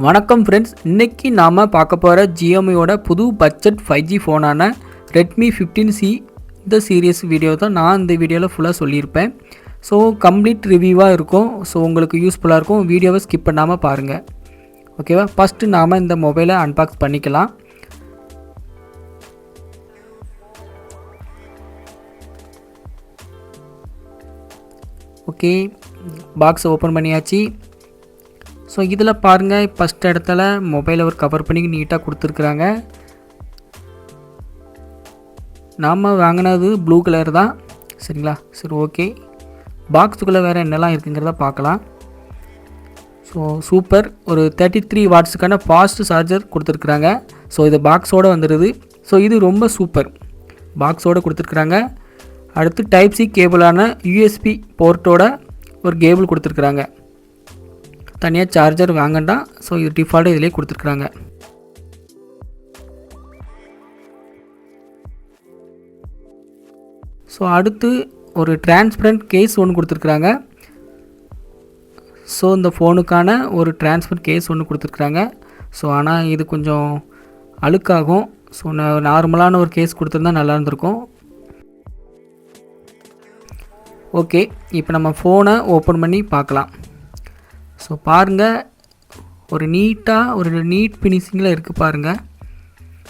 வணக்கம் ஃப்ரெண்ட்ஸ், இன்றைக்கி நாம் பார்க்க போகிற ஜியோமியோட புது பட்ஜெட் 5G ஃபோனான Redmi 15C இந்த சீரியஸ் வீடியோ தான் நான் இந்த வீடியோவில் ஃபுல்லாக சொல்லியிருப்பேன். ஸோ கம்ப்ளீட் ரிவ்யூவாக இருக்கும். ஸோ உங்களுக்கு யூஸ்ஃபுல்லாக இருக்கும். வீடியோவை ஸ்கிப் பண்ணாமல் பாருங்கள். ஓகேவா? ஃபஸ்ட்டு நாம் இந்த மொபைலை அன்பாக்ஸ் பண்ணிக்கலாம். ஓகே, பாக்ஸை ஓப்பன் பண்ணியாச்சு. ஸோ இதில் பாருங்கள், ஃபஸ்ட் இடத்துல மொபைலை ஒரு கவர் பண்ணி நீட்டாக கொடுத்துருக்குறாங்க. நாம் வாங்கினது ப்ளூ கலர் தான், சரிங்களா? சரி, ஓகே. பாக்ஸுக்குள்ளே வேறு என்னெல்லாம் இருக்குங்கிறத பார்க்கலாம். ஸோ சூப்பர், ஒரு 33 வாட்ஸுக்கான ஃபாஸ்ட் சார்ஜர் கொடுத்துருக்குறாங்க. ஸோ இது பாக்ஸோடு வந்துடுது. ஸோ இது ரொம்ப சூப்பர், பாக்ஸோடு கொடுத்துருக்குறாங்க. அடுத்து டைப் சி கேபிளான யூஎஸ்பி போர்ட்டோட ஒரு கேபிள் கொடுத்துருக்குறாங்க. தனியாக சார்ஜர் வாங்கண்டா. ஸோ இது டிஃபால்ட்டாக இதிலே கொடுத்துருக்குறாங்க. ஸோ அடுத்து ஒரு டிரான்ஸ்பரண்ட் கேஸ் ஒன்று கொடுத்துருக்குறாங்க. ஸோ இந்த ஃபோனுக்கான ஒரு டிரான்ஸ்பரண்ட் கேஸ் ஒன்று கொடுத்துருக்குறாங்க. ஸோ ஆனால் இது கொஞ்சம் அழுக்காகும். ஸோ நார்மலான ஒரு கேஸ் கொடுத்துருந்தா நல்லா இருந்திருக்கும். ஓகே, இப்போ நம்ம ஃபோனை ஓப்பன் பண்ணி பார்க்கலாம். ஸோ பாருங்கள், ஒரு நீட் ஃபினிஷிங்கில் இருக்குது பாருங்கள்.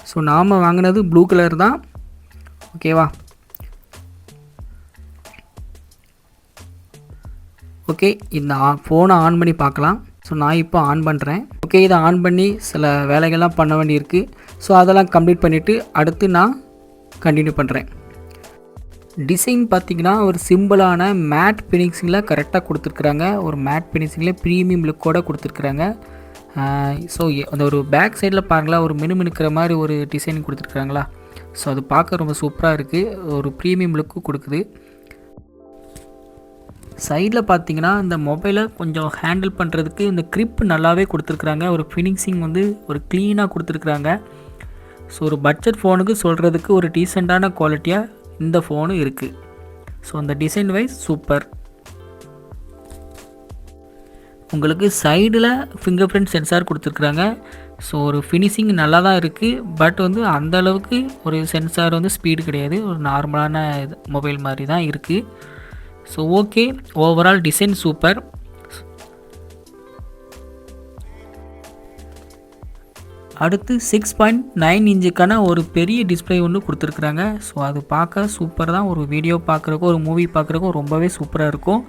ஸோ நாம் வாங்கினது ப்ளூ கலர் தான். ஓகேவா? ஓகே, இந்த ஃபோனை ஆன் பண்ணி பார்க்கலாம். ஸோ நான் இப்போ ஆன் பண்ணுறேன். ஓகே, இதை ஆன் பண்ணி சில வேலைகள்லாம் பண்ண வேண்டியிருக்கு. ஸோ அதெல்லாம் கம்ப்ளீட் பண்ணிவிட்டு அடுத்து நான் கண்டினியூ பண்ணுறேன். டிசைன் பார்த்திங்கன்னா ஒரு சிம்பிளான மேட் ஃபினிஷிங்கில் கரெக்டாக கொடுத்துருக்குறாங்க. ஒரு மேட் ஃபினிஷிங்கில் ப்ரீமியம் லுக்கோடு கொடுத்துருக்குறாங்க. ஸோ அந்த ஒரு பேக் சைடில் பாருங்களா, ஒரு மினுமினுக்கிற மாதிரி ஒரு டிசைன் கொடுத்துருக்குறாங்களா. ஸோ அது பார்க்க ரொம்ப சூப்பராக இருக்குது. ஒரு ப்ரீமியம் லுக்கு கொடுக்குது. சைடில் பார்த்திங்கன்னா இந்த மொபைலை கொஞ்சம் ஹேண்டில் பண்ணுறதுக்கு இந்த க்ரிப் நல்லாவே கொடுத்துருக்குறாங்க. ஒரு ஃபினிஷிங் வந்து ஒரு க்ளீனாக கொடுத்துருக்குறாங்க. ஸோ ஒரு பட்ஜெட் ஃபோனுக்கு சொல்கிறதுக்கு ஒரு டீசெண்டான குவாலிட்டியாக இந்த ஃபோனு இருக்குது. ஸோ அந்த டிசைன் வைஸ் சூப்பர். உங்களுக்கு சைடில் ஃபிங்கர் பிரிண்ட் சென்சார் கொடுத்துருக்குறாங்க. ஸோ ஒரு ஃபினிஷிங் நல்லா தான் இருக்குது. பட் வந்து அந்தளவுக்கு ஒரு சென்சார் வந்து ஸ்பீடு கிடையாது. ஒரு நார்மலான மொபைல் மாதிரி தான் இருக்குது. So okay, overall design super. அடுத்து 6.9 இன்ச்சுக்கான ஒரு பெரிய டிஸ்பிளே ஒன்று கொடுத்துருக்குறாங்க. ஸோ அது பார்க்க சூப்பர் தான். ஒரு வீடியோ பார்க்குறக்கோ ஒரு மூவி பார்க்குறக்கோ ரொம்பவே சூப்பராக இருக்கும்.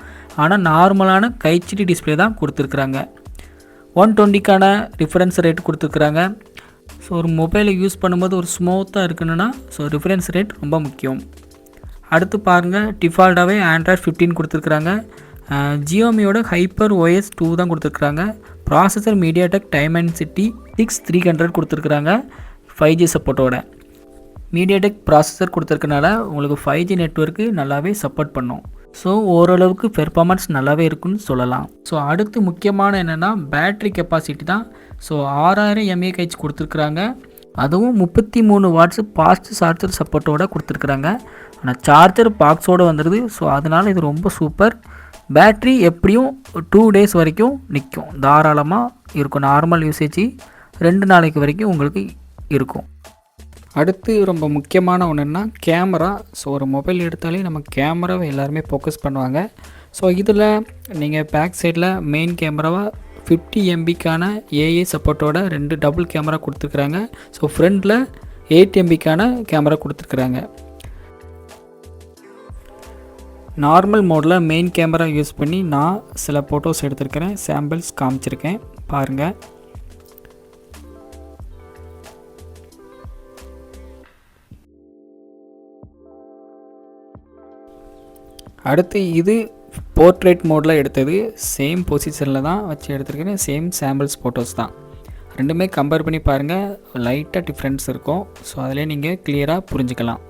ஆனால் நார்மலான கைச்சிடி டிஸ்பிளே தான் கொடுத்துருக்குறாங்க. 120க்கான ரிஃபரன்ஸ் ரேட் கொடுத்துருக்குறாங்க. ஸோ ஒரு மொபைலை யூஸ் பண்ணும்போது ஒரு ஸ்மூத்தாக இருக்கணும்னா ஸோ ரிஃபரன்ஸ் ரேட் ரொம்ப முக்கியம். அடுத்து பாருங்கள், டிஃபால்ட்டாகவே ஆண்ட்ராய்ட் 15 கொடுத்துருக்குறாங்க. ஜியோமியோட HyperOS 2 தான் கொடுத்துருக்குறாங்க. ப்ராசஸர் மீடியாடெக் டைமென்சிட்டி 6300 கொடுத்துருக்குறாங்க. 5G சப்போர்ட்டோட மீடியாடெக் ப்ராசஸர் கொடுத்துருக்கனால உங்களுக்கு 5G நெட்வொர்க்கு நல்லாவே சப்போர்ட் பண்ணும். ஸோ ஓரளவுக்கு பெர்ஃபார்மன்ஸ் நல்லாவே இருக்குன்னு சொல்லலாம். ஸோ அடுத்து முக்கியமான என்னென்னா பேட்ரி கெப்பாசிட்டி தான். ஸோ 6000 mAh கொடுத்துருக்குறாங்க. அதுவும் 33 வாட்ஸ் ஃபாஸ்ட் சார்ஜர் சப்போர்ட்டோட கொடுத்துருக்குறாங்க. ஆனால் சார்ஜர் பாக்ஸோடு வந்துடுது. ஸோ அதனால் இது ரொம்ப சூப்பர். பேட்ரி எப்படியும் 2 days வரைக்கும் நிற்கும், தாராளமாக இருக்கும். நார்மல் யூசேஜ் 2 நாளைக்கு வரைக்கும் உங்களுக்கு இருக்கும். அடுத்து ரொம்ப முக்கியமான ஒன்றுன்னா கேமரா. ஸோ ஒரு மொபைல் எடுத்தாலே நம்ம கேமராவை எல்லாருமே ஃபோக்கஸ் பண்ணுவாங்க. ஸோ இதில் நீங்கள் பேக் சைடில் மெயின் கேமராவாக 50 MBக்கான ஏஏ சப்போர்ட்டோட 2 டபுள் கேமரா கொடுத்துருக்குறாங்க. ஸோ ஃப்ரண்டில் 8 MBக்கான கேமரா கொடுத்துருக்குறாங்க. நார்மல் மோடில் மெயின் கேமரா யூஸ் பண்ணி நான் சில ஃபோட்டோஸ் எடுத்திருக்கிறேன், சாம்பிள்ஸ் காமிச்சிருக்கேன் பாருங்கள். அடுத்து இது போர்ட்ரேட் மோடில் எடுத்தது. சேம் பொசிஷனில் தான் வச்சு எடுத்திருக்கிறேன். சேம் சாம்பிள்ஸ் ஃபோட்டோஸ் தான். ரெண்டுமே கம்பேர் பண்ணி பாருங்கள், லைட்டாக டிஃப்ரென்ஸ் இருக்கும். ஸோ அதிலே நீங்கள் கிளியராக புரிஞ்சுக்கலாம்.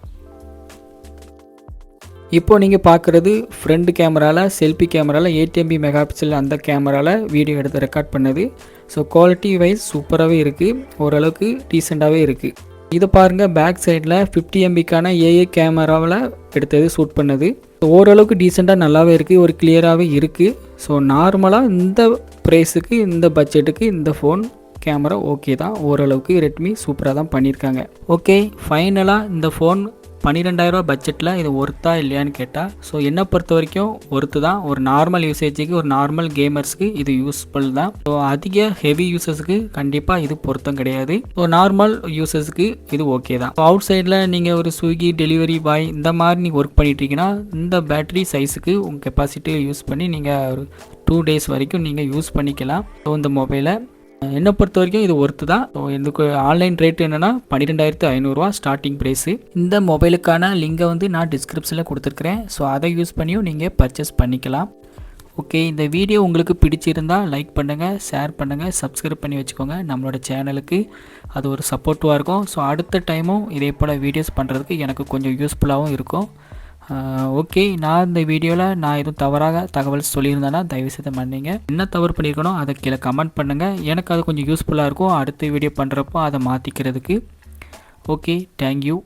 இப்போது நீங்கள் பார்க்குறது ஃப்ரண்ட் கேமராவில் செல்ஃபி கேமராவில் 8 MB மெகாபிக்சல் அந்த கேமராவில் வீடியோ எடுத்து ரெக்கார்ட் பண்ணது. ஸோ குவாலிட்டி வைஸ் சூப்பராகவே இருக்குது, ஓரளவுக்கு டீசெண்டாகவே இருக்குது. இதை பாருங்கள், பேக் சைடில் 50 MBக்கான ஏஏ கேமராவில் எடுத்தது, ஷூட் பண்ணது. ஓரளவுக்கு டீசெண்டாக நல்லாவே இருக்குது, ஒரு கிளியராகவே இருக்குது. ஸோ நார்மலாக இந்த ப்ரைஸுக்கு இந்த பட்ஜெட்டுக்கு இந்த ஃபோன் கேமரா ஓகே தான், ஓரளவுக்கு ரெட்மி சூப்பராக தான் பண்ணியிருக்காங்க. ஓகே, ஃபைனலாக இந்த ஃபோன் 12,000 பட்ஜெட்டில் இது ஒர்த்தா இல்லையான்னு கேட்டால், ஸோ என்னை பொறுத்த வரைக்கும் ஒர்த்து தான். ஒரு நார்மல் யூசேஜுக்கு, ஒரு நார்மல் கேமர்ஸ்க்கு இது யூஸ்ஃபுல் தான். ஸோ அதிக ஹெவி யூசர்ஸுக்கு கண்டிப்பாக இது பொருத்தம் கிடையாது. ஸோ நார்மல் யூசர்ஸுக்கு இது ஓகே தான். அவுட் சைடில் நீங்கள் ஒரு ஸ்விக்கி டெலிவரி பாய் இந்த மாதிரி நீங்கள் ஒர்க் பண்ணிட்டீங்கன்னா இந்த பேட்டரி சைஸுக்கு உங்கள் கெப்பாசிட்டி யூஸ் பண்ணி நீங்கள் ஒரு 2 days வரைக்கும் நீங்கள் யூஸ் பண்ணிக்கலாம். ஸோ இந்த மொபைலை என்னை பொறுத்த வரைக்கும் இது ஒர்த்து தான். ஸோ எனக்கு ஆன்லைன் ரேட் என்னென்னா 12,500 ஸ்டார்டிங் ப்ரைஸு. இந்த மொபைலுக்கான லிங்கை வந்து நான் டிஸ்கிரிப்ஷனில் கொடுத்துருக்குறேன். ஸோ அதை யூஸ் பண்ணியும் நீங்கள் பர்ச்சேஸ் பண்ணிக்கலாம். ஓகே, இந்த வீடியோ உங்களுக்கு பிடிச்சிருந்தால் லைக் பண்ணுங்கள், ஷேர் பண்ணுங்கள், சப்ஸ்கிரைப் பண்ணி வச்சுக்கோங்க நம்மளோட சேனலுக்கு. அது ஒரு சப்போர்ட்டிவாக இருக்கும். ஸோ அடுத்த டைமும் இதே போல் வீடியோஸ் பண்ணுறதுக்கு எனக்கு கொஞ்சம் யூஸ்ஃபுல்லாகவும் இருக்கும். ஓகே, நான் இந்த வீடியோவில் நான் எதுவும் தவறாக தகவல் சொல்லியிருந்தேன்னா தயவுசெய்து மன்னிங்க. என்ன தவறு பண்ணியிருக்கணும் அதை கீழே கமெண்ட் பண்ணுங்கள். எனக்கு அது கொஞ்சம் யூஸ்ஃபுல்லாக இருக்கும் அடுத்த வீடியோ பண்ணுறப்போ அதை மாற்றிக்கிறதுக்கு. Okay, thank you.